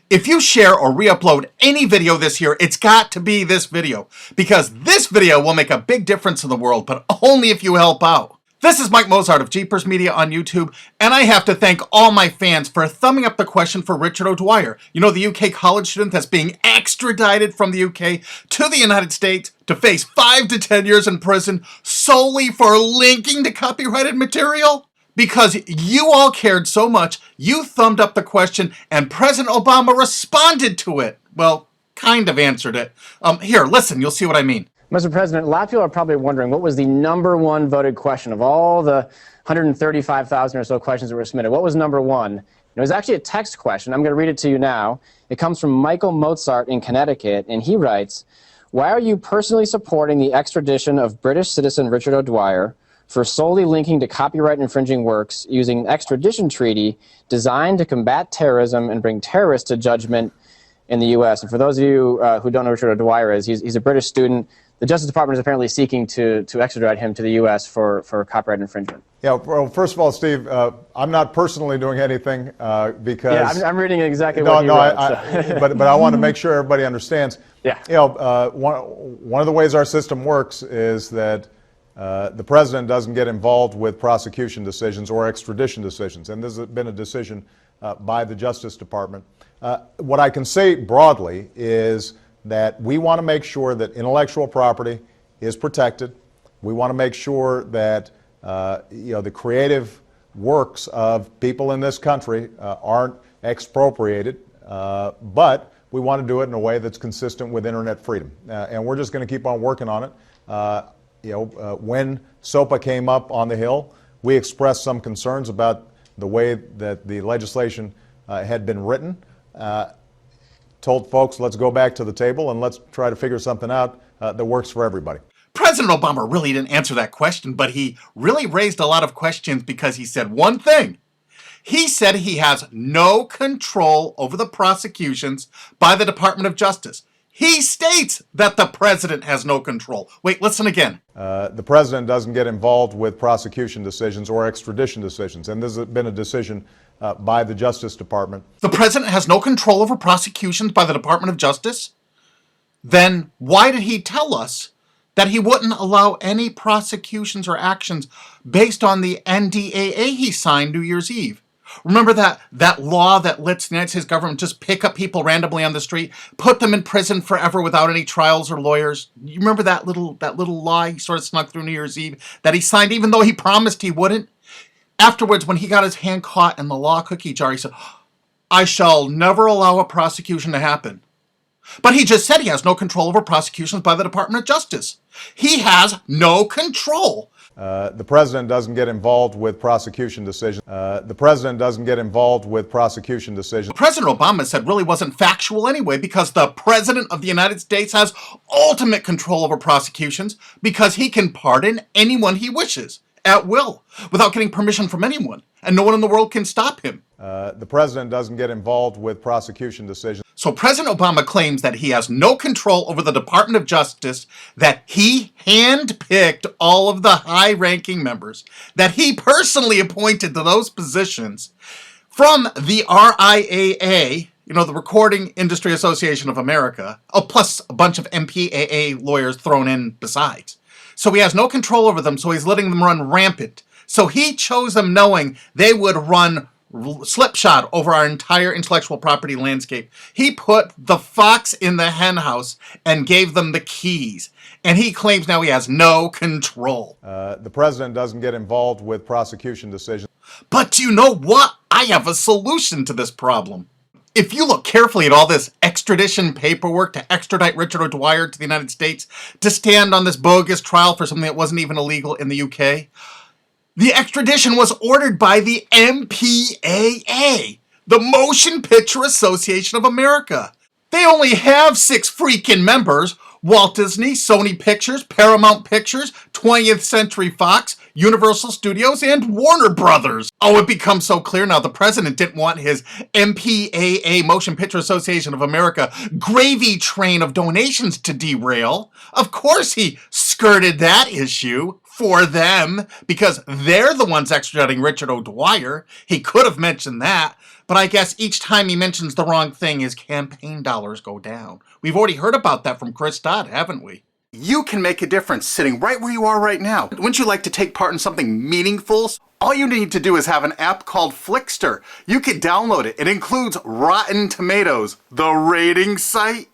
If you share or re-upload any video this year, it's got to be this video, because this video will make a big difference in the world, but only if you help out. This is Mike Mozart of Jeepers Media on YouTube, and I have to thank all my fans for thumbing up the question for Richard O'Dwyer. You know, the UK college student that's being extradited from the UK to the United States to face 5 to 10 years in prison solely for linking to copyrighted material? Because you all cared so much, you thumbed up the question and President Obama responded to it. Well, kind of answered it. Here, listen, you'll see what I mean. Mr. President, a lot of people are probably wondering what was the #1 voted question of all the 135,000 or so questions that were submitted. What was #1? It was actually a text question. I'm going to read it to you now. It comes from Michael Mozart in Connecticut, and he writes, "Why are you personally supporting the extradition of British citizen Richard O'Dwyer for solely linking to copyright infringing works using an extradition treaty designed to combat terrorism and bring terrorists to judgment in the U.S.? And for those of you who don't know who Richard O'Dwyer is, he's a British student. The Justice Department is apparently seeking to extradite him to the U.S. for copyright infringement. Yeah, well, first of all, Steve, I'm not personally doing anything because... Yeah, I'm reading exactly what you wrote. But I want to make sure everybody understands. Yeah. You know, one of the ways our system works is that the president doesn't get involved with prosecution decisions or extradition decisions, and this has been a decision by the Justice Department. What I can say broadly is that we want to make sure that intellectual property is protected. We want to make sure that you know, the creative works of people in this country aren't expropriated, but we want to do it in a way that's consistent with internet freedom, and we're just going to keep on working on it. You know, when SOPA came up on the Hill, we expressed some concerns about the way that the legislation had been written. Told folks, let's go back to the table and let's try to figure something out that works for everybody. President Obama really didn't answer that question, but he really raised a lot of questions because he said one thing. He said he has no control over the prosecutions by the Department of Justice. He states that the president has no control. Wait, listen again. The president doesn't get involved with prosecution decisions or extradition decisions, and this has been a decision by the Justice Department. The president has no control over prosecutions by the Department of Justice? Then why did he tell us that he wouldn't allow any prosecutions or actions based on the NDAA he signed New Year's Eve? Remember that law that lets the United States government just pick up people randomly on the street, put them in prison forever without any trials or lawyers? You remember that little law he sort of snuck through New Year's Eve that he signed even though he promised he wouldn't? Afterwards, when he got his hand caught in the law cookie jar, he said, "I shall never allow a prosecution to happen." But he just said he has no control over prosecutions by the Department of Justice. He has no control. The president doesn't get involved with prosecution decisions. The president doesn't get involved with prosecution decisions. President Obama said really wasn't factual anyway, because the president of the United States has ultimate control over prosecutions because he can pardon anyone he wishes at will without getting permission from anyone, and no one in the world can stop him. The president doesn't get involved with prosecution decisions. So President Obama claims that he has no control over the Department of Justice, that he handpicked all of the high-ranking members, that he personally appointed to those positions from the RIAA, you know, the Recording Industry Association of America, plus a bunch of MPAA lawyers thrown in besides. So he has no control over them, so he's letting them run rampant. So he chose them knowing they would run slipshod over our entire intellectual property landscape. He put the fox in the hen house and gave them the keys. And he claims now he has no control. The president doesn't get involved with prosecution decisions. But you know what? I have a solution to this problem. If you look carefully at all this extradition paperwork to extradite Richard O'Dwyer to the United States to stand on this bogus trial for something that wasn't even illegal in the UK, the extradition was ordered by the MPAA, the Motion Picture Association of America. They only have 6 freaking members: Walt Disney, Sony Pictures, Paramount Pictures, 20th Century Fox, Universal Studios, and Warner Brothers. Oh, it becomes so clear now the president didn't want his MPAA, Motion Picture Association of America, gravy train of donations to derail. Of course he skirted that issue. for them, because they're the ones extraditing Richard O'Dwyer. He could have mentioned that, but I guess each time he mentions the wrong thing, his campaign dollars go down. We've already heard about that from Chris Dodd, haven't we? You can make a difference sitting right where you are right now. Wouldn't you like to take part in something meaningful? All you need to do is have an app called Flickster. You can download it. It includes Rotten Tomatoes, the rating site.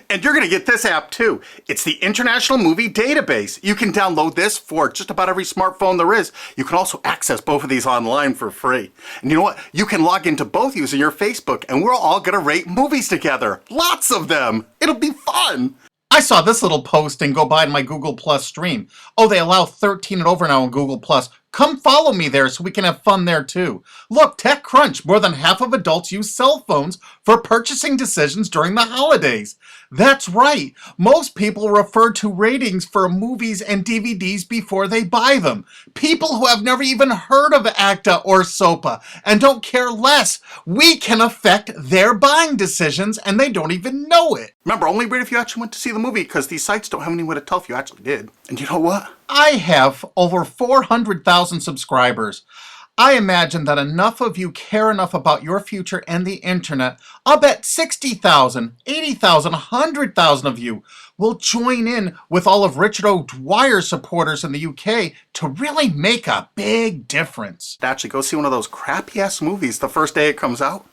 And you're going to get this app too. It's the International Movie Database. You can download this for just about every smartphone there is. You can also access both of these online for free. And you know what? You can log into both using your Facebook, and we're all going to rate movies together. Lots of them. It'll be fun. I saw this little post and go by in my Google Plus stream. Oh, they allow 13 and over now on Google Plus. Come follow me there so we can have fun there too. Look, TechCrunch, more than half of adults use cell phones for purchasing decisions during the holidays. That's right. Most people refer to ratings for movies and DVDs before they buy them. People who have never even heard of ACTA or SOPA and don't care less. We can affect their buying decisions and they don't even know it. Remember, only rate if you actually went to see the movie, because these sites don't have any way to tell if you actually did. And you know what? I have over 400,000 subscribers. I imagine that enough of you care enough about your future and the internet. I'll bet 60,000, 80,000, 100,000 of you will join in with all of Richard O'Dwyer's supporters in the UK to really make a big difference. Actually, go see one of those crappy-ass movies the first day it comes out.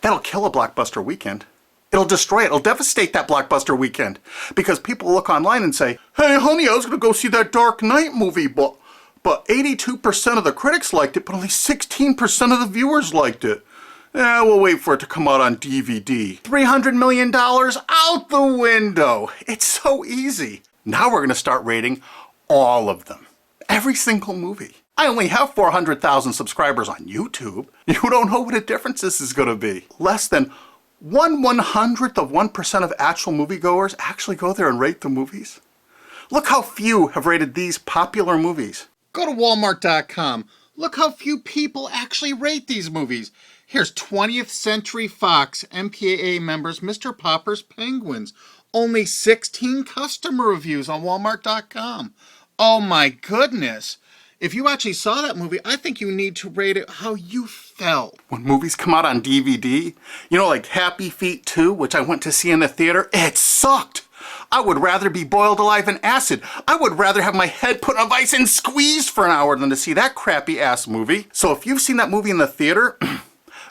That'll kill a blockbuster weekend. It'll destroy it. It'll devastate that blockbuster weekend. Because people will look online and say, hey, honey, I was going to go see that Dark Knight movie, but 82% of the critics liked it, but only 16% of the viewers liked it. We'll wait for it to come out on DVD. $300 million out the window. It's so easy. Now we're going to start rating all of them. Every single movie. I only have 400,000 subscribers on YouTube. You don't know what a difference this is going to be. Less than 1/100th of 1% of actual moviegoers actually go there and rate the movies. Look how few have rated these popular movies. Go to Walmart.com. Look how few people actually rate these movies. Here's 20th Century Fox MPAA members Mr. Popper's Penguins. Only 16 customer reviews on Walmart.com. Oh my goodness. If you actually saw that movie, I think you need to rate it how you felt. When movies come out on DVD, you know, like Happy Feet 2, which I went to see in the theater, it sucked. I would rather be boiled alive in acid. I would rather have my head put on ice and squeezed for an hour than to see that crappy ass movie. So if you've seen that movie in the theater,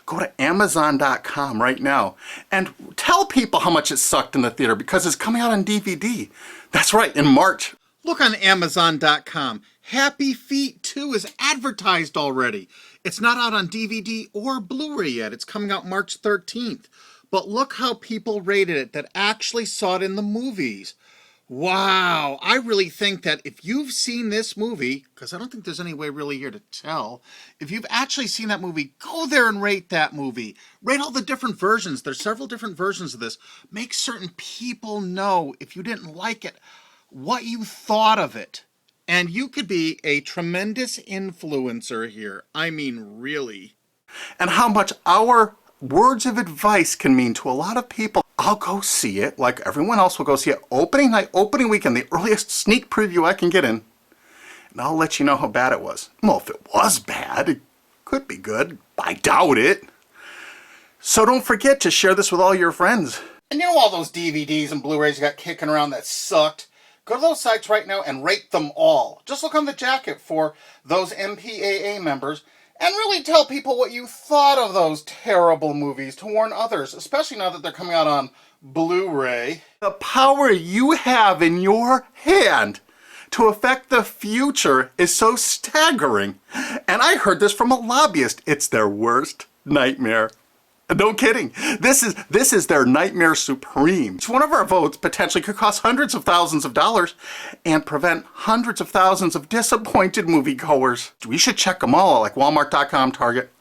go to Amazon.com right now and tell people how much it sucked in the theater, because it's coming out on DVD. That's right, in March. Look on Amazon.com. Happy Feet 2 is advertised already. It's not out on DVD or Blu-ray yet. It's coming out March 13th. But look how people rated it that actually saw it in the movies. Wow. I really think that if you've seen this movie, because I don't think there's any way really here to tell, if you've actually seen that movie, go there and rate that movie. Rate all the different versions. There's several different versions of this. Make certain people know, if you didn't like it, what you thought of it. And you could be a tremendous influencer here. I mean, really. And how much our words of advice can mean to a lot of people. I'll go see it, like everyone else will go see it, opening night, opening weekend, the earliest sneak preview I can get in. And I'll let you know how bad it was. Well, if it was bad, it could be good. I doubt it. So don't forget to share this with all your friends. And you know all those DVDs and Blu-rays you got kicking around that sucked? Go to those sites right now and rate them all. Just look on the jacket for those MPAA members and really tell people what you thought of those terrible movies to warn others, especially now that they're coming out on Blu-ray. The power you have in your hand to affect the future is so staggering. And I heard this from a lobbyist. It's their worst nightmare. No kidding. This is their nightmare supreme. Each one of our votes potentially could cost hundreds of thousands of dollars and prevent hundreds of thousands of disappointed moviegoers. We should check them all, like Walmart.com, Target.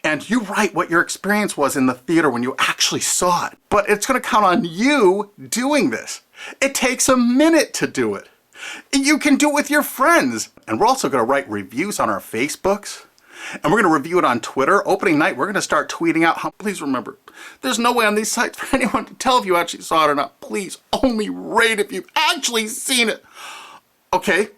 And you write what your experience was in the theater when you actually saw it. But it's going to count on you doing this. It takes a minute to do it. You can do it with your friends. And we're also going to write reviews on our Facebooks. And we're going to review it on Twitter. Opening night, we're going to start tweeting out how, please remember, there's no way on these sites for anyone to tell if you actually saw it or not. Please only rate if you've actually seen it. Okay,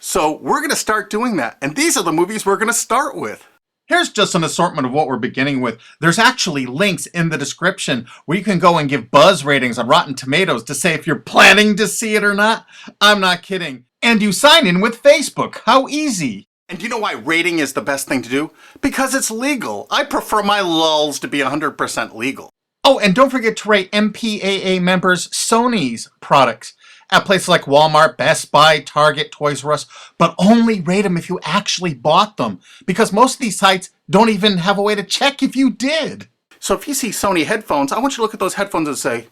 So we're going to start doing that. And these are the movies we're going to start with. Here's just an assortment of what we're beginning with. There's actually links in the description where you can go and give buzz ratings on Rotten Tomatoes to say if you're planning to see it or not. I'm not kidding. And you sign in with Facebook. How easy. And do you know why rating is the best thing to do? Because it's legal. I prefer my lulls to be 100% legal. Oh, and don't forget to rate MPAA members Sony's products at places like Walmart, Best Buy, Target, Toys R Us, but only rate them if you actually bought them, because most of these sites don't even have a way to check if you did. So if you see Sony headphones, I want you to look at those headphones and say,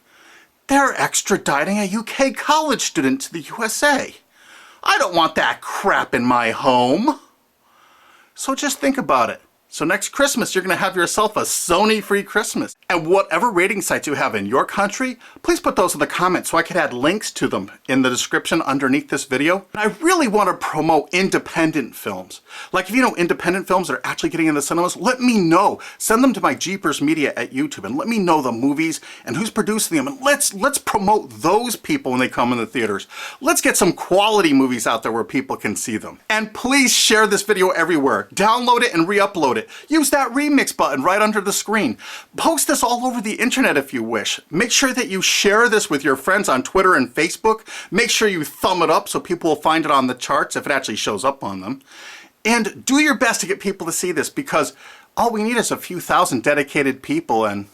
they're extraditing a UK college student to the USA. I don't want that crap in my home. So just think about it. So next Christmas, you're going to have yourself a Sony-free Christmas. And whatever rating sites you have in your country, please put those in the comments so I can add links to them in the description underneath this video. And I really want to promote independent films. Like if you know independent films that are actually getting in the cinemas, let me know. Send them to my Jeepers Media at YouTube and let me know the movies and who's producing them. And let's promote those people when they come in the theaters. Let's get some quality movies out there where people can see them. And please share this video everywhere. Download it and re-upload it. Use that remix button right under the screen. Post this all over the internet if you wish. Make sure that you share this with your friends on Twitter and Facebook. Make sure you thumb it up so people will find it on the charts if it actually shows up on them. And do your best to get people to see this, because all we need is a few thousand dedicated people, and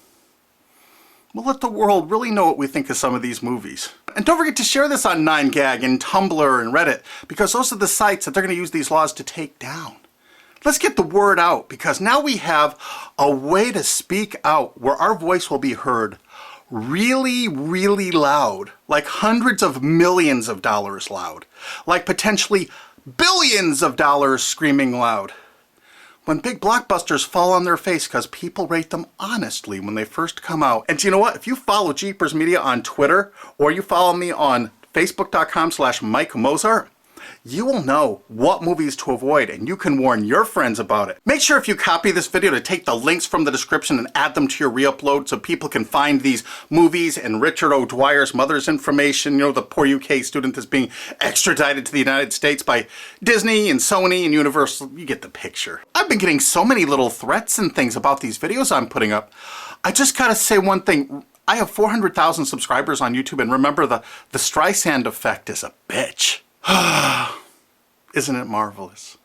we'll let the world really know what we think of some of these movies. And don't forget to share this on 9gag and Tumblr and Reddit, because those are the sites that they're going to use these laws to take down. Let's get the word out, because now we have a way to speak out where our voice will be heard really, really loud, like hundreds of millions of dollars loud, like potentially billions of dollars screaming loud. When big blockbusters fall on their face because people rate them honestly when they first come out. And you know what? If you follow Jeepers Media on Twitter, or you follow me on Facebook.com/Mike Mozart, you will know what movies to avoid, and you can warn your friends about it. Make sure if you copy this video to take the links from the description and add them to your re-upload so people can find these movies and Richard O'Dwyer's mother's information, you know, the poor UK student that's being extradited to the United States by Disney and Sony and Universal. You get the picture. I've been getting so many little threats and things about these videos I'm putting up. I just gotta say one thing. I have 400,000 subscribers on YouTube, and remember, the Streisand effect is a bitch. Isn't it marvelous?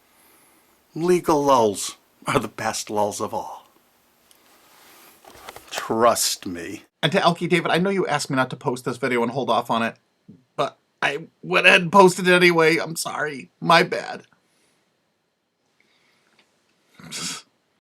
Legal lulls are the best lulls of all. Trust me. And to Elkie David, I know you asked me not to post this video and hold off on it, but I went ahead and posted it anyway. I'm sorry. My bad.